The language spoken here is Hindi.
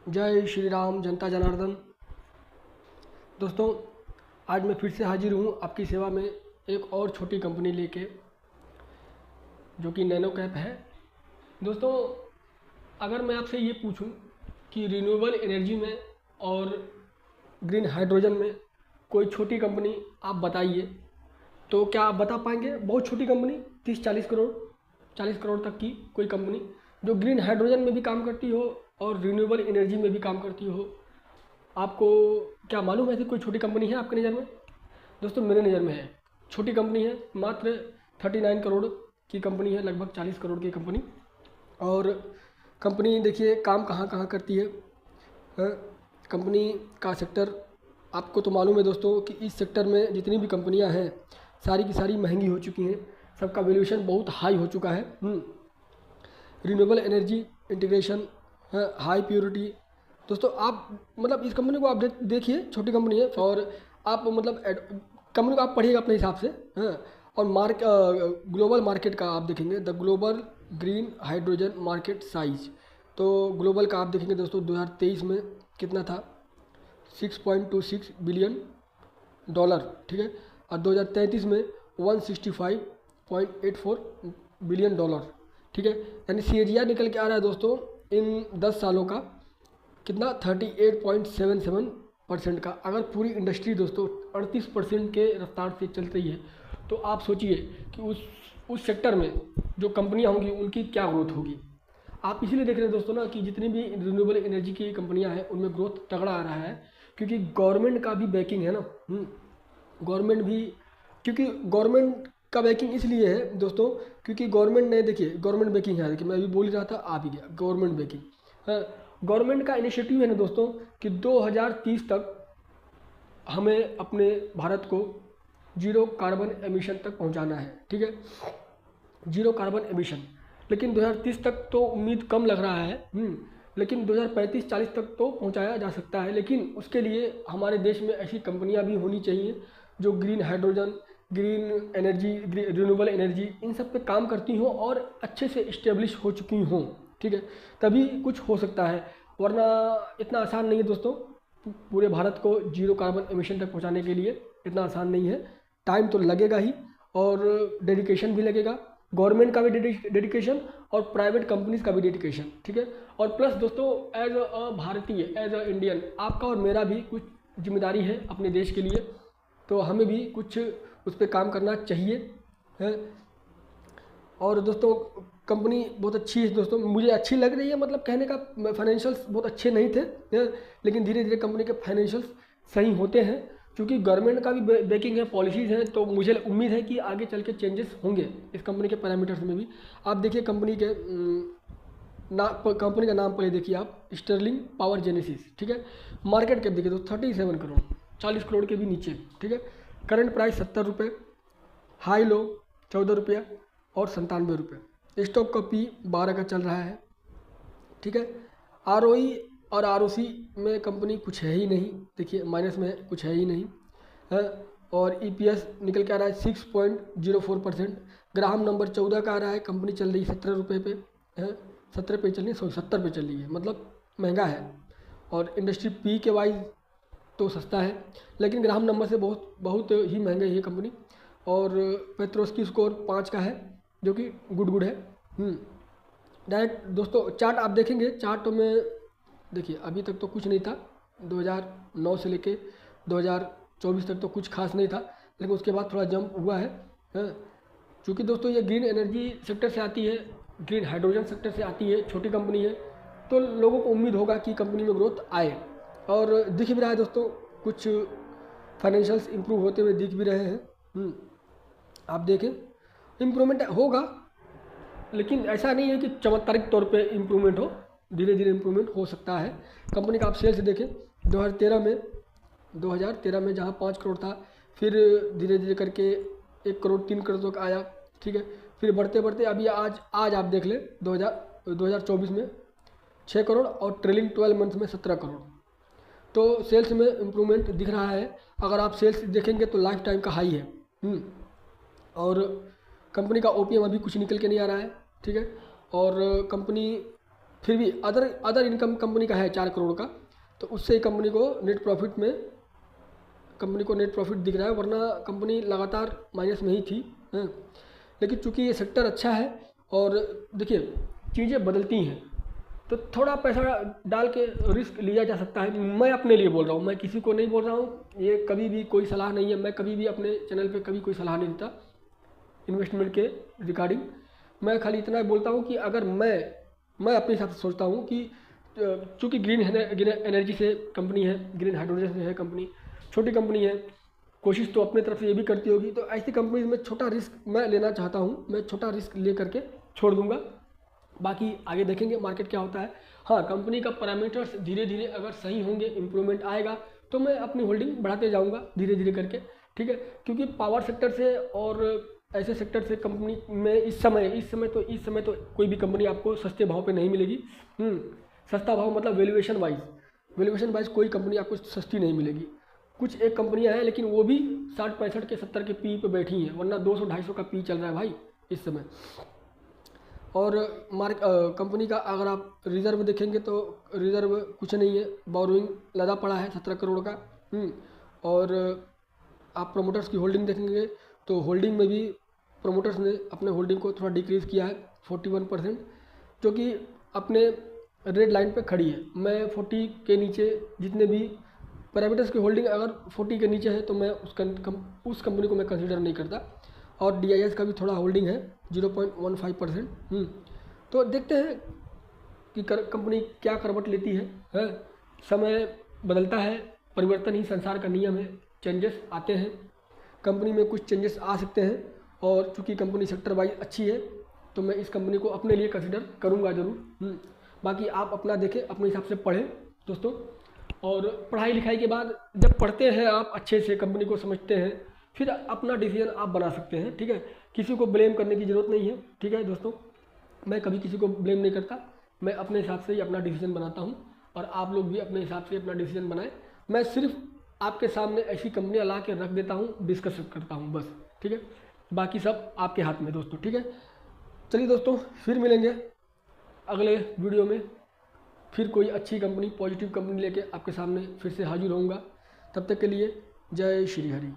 जय श्री राम जनता जनार्दन। दोस्तों, आज मैं फिर से हाजिर हूँ आपकी सेवा में एक और छोटी कंपनी लेके, जो कि नैनो कैप है। दोस्तों, अगर मैं आपसे ये पूछूं कि रिन्यूएबल एनर्जी में और ग्रीन हाइड्रोजन में कोई छोटी कंपनी आप बताइए, तो क्या आप बता पाएंगे? बहुत छोटी कंपनी 30-40 करोड़, 40 करोड़ तक की कोई कंपनी जो ग्रीन हाइड्रोजन में भी काम करती हो और रिन्यूएबल एनर्जी में भी काम करती हो। आपको क्या मालूम है कि कोई छोटी कंपनी है आपके नज़र में? दोस्तों, मेरे नज़र में है। छोटी कंपनी है, मात्र 39 करोड़ की कंपनी है, लगभग 40 करोड़ की कंपनी। और कंपनी देखिए काम कहाँ कहाँ करती है। कंपनी का सेक्टर आपको तो मालूम है दोस्तों कि इस सेक्टर में जितनी भी कंपनियां हैं सारी की सारी महंगी हो चुकी हैं, सबका वैल्यूएशन बहुत हाई हो चुका है। रिन्यूएबल एनर्जी इंटीग्रेशन है, हाई प्योरिटी। दोस्तों, आप मतलब इस कंपनी को आप देखिए, छोटी कंपनी है और आप मतलब कंपनी को आप पढ़िएगा अपने हिसाब से। हाँ, और ग्लोबल मार्केट का आप देखेंगे, the global green hydrogen market size. तो ग्लोबल का आप देखेंगे दोस्तों 2023 में कितना था, 6.26 बिलियन डॉलर, ठीक है। और 2033 में 165.84 बिलियन डॉलर, ठीक है। यानी CAGR निकल के आ रहा है दोस्तों इन 10 सालों का कितना, 38.77% का। अगर पूरी इंडस्ट्री दोस्तों 38% के रफ्तार से चल रही है, तो आप सोचिए कि उस सेक्टर में जो कंपनियां होंगी उनकी क्या ग्रोथ होगी। आप इसीलिए देख रहे हैं दोस्तों ना कि जितनी भी रिन्यूएबल एनर्जी की कंपनियां हैं उनमें ग्रोथ तगड़ा आ रहा है, क्योंकि गवर्नमेंट का भी बैकिंग है ना। गवर्नमेंट भी, क्योंकि गवर्नमेंट का बैकिंग इसलिए है दोस्तों क्योंकि गवर्नमेंट ने, देखिए गवर्नमेंट बैकिंग है, देखिए मैं अभी बोल ही रहा था, आ भी गया गवर्नमेंट बैकिंग। हाँ, गवर्नमेंट का इनिशिएटिव है ना दोस्तों कि 2030 तक हमें अपने भारत को जीरो कार्बन एमिशन तक पहुंचाना है, ठीक है। जीरो कार्बन एमिशन, लेकिन 2030 तक तो उम्मीद कम लग रहा है। लेकिन 2035-40 तक तो पहुंचाया जा सकता है, लेकिन उसके लिए हमारे देश में ऐसी कंपनियां भी होनी चाहिए जो green hydrogen, green energy, renewable energy, इन सब पे काम करती हों और अच्छे से इस्टेब्लिश हो चुकी हों, ठीक है। तभी कुछ हो सकता है, वरना इतना आसान नहीं है दोस्तों। पूरे भारत को जीरो कार्बन एमिशन तक पहुंचाने के लिए इतना आसान नहीं है, टाइम तो लगेगा ही और डेडिकेशन भी लगेगा, गवर्नमेंट का भी डेडिकेशन और प्राइवेट कंपनीज का भी डेडिकेशन, ठीक है। और प्लस दोस्तों, एज अ भारतीय, एज अ इंडियन, आपका और मेरा भी कुछ जिम्मेदारी है अपने देश के लिए, तो हमें भी कुछ उस पर काम करना चाहिए है। और दोस्तों, कंपनी बहुत अच्छी है दोस्तों, मुझे अच्छी लग रही है, मतलब कहने का फाइनेंशियल्स बहुत अच्छे नहीं थे, लेकिन धीरे धीरे कंपनी के फाइनेंशियल्स सही होते हैं, क्योंकि गवर्नमेंट का भी बैकिंग है, पॉलिसीज़ हैं। तो मुझे उम्मीद है कि आगे चल के चेंजेस होंगे इस कंपनी के पैरामीटर्स में भी। आप देखिए कंपनी के कंपनी का नाम पहले देखिए आप, स्टर्लिंग पावर जेनेसिस, ठीक है। मार्केट कैप देखिए तो 37 करोड़, 40 करोड़ के भी नीचे, ठीक है। करंट प्राइस 70 रुपये, हाई लो 14 रुपया और 97 रुपये। स्टॉक का P 12 का चल रहा है, ठीक है। ROE और ROC में कंपनी कुछ है ही नहीं, देखिए माइनस में है, कुछ है ही नहीं है। और EPS निकल के आ रहा है 6.04%। ग्राहम नंबर 14 का आ रहा है, कंपनी चल रही है 17 रुपये पे है, 17 पे चल रही है, 70 पे चल रही है, मतलब महंगा है। और इंडस्ट्री P के वाइज तो सस्ता है, लेकिन ग्राहम नंबर से बहुत बहुत ही महंगा है ये कंपनी। और पेट्रोस्की स्कोर 5 का है, जो कि गुड है। डायरेक्ट दोस्तों चार्ट आप देखेंगे, चार्ट में देखिए अभी तक तो कुछ नहीं था, 2009 से लेके 2024 तक तो कुछ खास नहीं था, लेकिन उसके बाद थोड़ा जंप हुआ है। क्योंकि दोस्तों ये ग्रीन एनर्जी सेक्टर से आती है, ग्रीन हाइड्रोजन सेक्टर से आती है, छोटी कंपनी है, तो लोगों को उम्मीद होगा कि कंपनी में ग्रोथ आए, और दिख भी रहा है दोस्तों, कुछ फाइनेंशियल्स इंप्रूव होते हुए दिख भी रहे हैं। आप देखें इम्प्रूवमेंट होगा, लेकिन ऐसा नहीं है कि चमत्कारिक तौर पे इम्प्रूवमेंट हो, धीरे धीरे इम्प्रूवमेंट हो सकता है। कंपनी का आप सेल्स देखें 2013 में जहाँ 5 करोड़ था, फिर धीरे धीरे करके 1 करोड़ 3 करोड़ तक आया, ठीक है। फिर बढ़ते बढ़ते अभी आज आप देख लें 2024 में 6 करोड़ और ट्रेलिंग 12 मंथ में 17 करोड़। तो सेल्स में इम्प्रूवमेंट दिख रहा है। अगर आप सेल्स देखेंगे तो लाइफ टाइम का हाई है। और कंपनी का OPM अभी कुछ निकल के नहीं आ रहा है, ठीक है। और कंपनी फिर भी अदर इनकम कंपनी का है 4 करोड़ का, तो उससे कंपनी को नेट प्रॉफिट दिख रहा है, वरना कंपनी लगातार माइनस में ही थी। हाँ। लेकिन चूंकि ये सेक्टर अच्छा है और देखिए चीज़ें बदलती हैं, तो थोड़ा पैसा डाल के रिस्क लिया जा सकता है। मैं अपने लिए बोल रहा हूँ, मैं किसी को नहीं बोल रहा हूँ, ये कभी भी कोई सलाह नहीं है। मैं कभी भी अपने चैनल पे कभी कोई सलाह नहीं देता इन्वेस्टमेंट के रिगार्डिंग। मैं खाली इतना बोलता हूँ कि अगर मैं अपने हिसाब से सोचता हूँ कि चूँकि ग्रीन एनर्जी से कंपनी है, ग्रीन हाइड्रोजन से है कंपनी, छोटी कंपनी है, कोशिश तो अपने तरफ से ये भी करती होगी, तो ऐसी कंपनीज में छोटा रिस्क मैं लेना चाहता हूँ। मैं छोटा रिस्क ले करके छोड़ दूंगा, बाकी आगे देखेंगे मार्केट क्या होता है। हाँ, कंपनी का पैरामीटर्स धीरे धीरे अगर सही होंगे, इम्प्रूवमेंट आएगा, तो मैं अपनी होल्डिंग बढ़ाते जाऊँगा धीरे धीरे करके, ठीक है। क्योंकि पावर सेक्टर से और ऐसे सेक्टर से कंपनी में इस समय तो कोई भी कंपनी आपको सस्ते भाव पे नहीं मिलेगी। सस्ता भाव मतलब वैल्यूएशन वाइज कोई कंपनी आपको सस्ती नहीं मिलेगी। कुछ एक कंपनियां हैं, लेकिन वो भी 60-65 के 70 के पी पे बैठी हैं, वरना 200-250 का पी चल रहा है भाई इस समय। और कंपनी का अगर आप रिज़र्व देखेंगे तो रिज़र्व कुछ नहीं है, बोरोइंग लदा पड़ा है 17 करोड़ का। और आप प्रोमोटर्स की होल्डिंग देखेंगे तो होल्डिंग में भी प्रोमोटर्स ने अपने होल्डिंग को थोड़ा डिक्रीज़ किया है 41%, जो कि अपने रेड लाइन पे खड़ी है। मैं 40 के नीचे जितने भी पैरामीटर्स की होल्डिंग अगर 40 के नीचे है तो मैं उस कंपनी को मैं कंसीडर नहीं करता। और DIS का भी थोड़ा होल्डिंग है 0.15%। तो देखते हैं कि कंपनी क्या करवट लेती है। समय बदलता है, परिवर्तन ही संसार का नियम है, चेंजेस आते हैं, कंपनी में कुछ चेंजेस आ सकते हैं। और चूँकि कंपनी सेक्टर वाइज अच्छी है तो मैं इस कंपनी को अपने लिए कंसीडर करूँगा ज़रूर। बाकी आप अपना देखें, अपने हिसाब से पढ़ें दोस्तों। और पढ़ाई लिखाई के बाद जब पढ़ते हैं आप अच्छे से, कंपनी को समझते हैं, फिर अपना डिसीजन आप बना सकते हैं, ठीक है। किसी को ब्लेम करने की ज़रूरत नहीं है, ठीक है दोस्तों। मैं कभी किसी को ब्लेम नहीं करता, मैं अपने हिसाब से ही अपना डिसीजन बनाता हूँ, और आप लोग भी अपने हिसाब से अपना डिसीजन बनाएं। मैं सिर्फ आपके सामने ऐसी कंपनियाँ ला के रख देता हूँ, डिस्कस करता हूँ बस, ठीक है। बाकी सब आपके हाथ में दोस्तों, ठीक है। चलिए दोस्तों, फिर मिलेंगे अगले वीडियो में, फिर कोई अच्छी कंपनी, पॉजिटिव कंपनी लेके आपके सामने फिर से हाजिर होऊंगा। तब तक के लिए जय श्री हरि।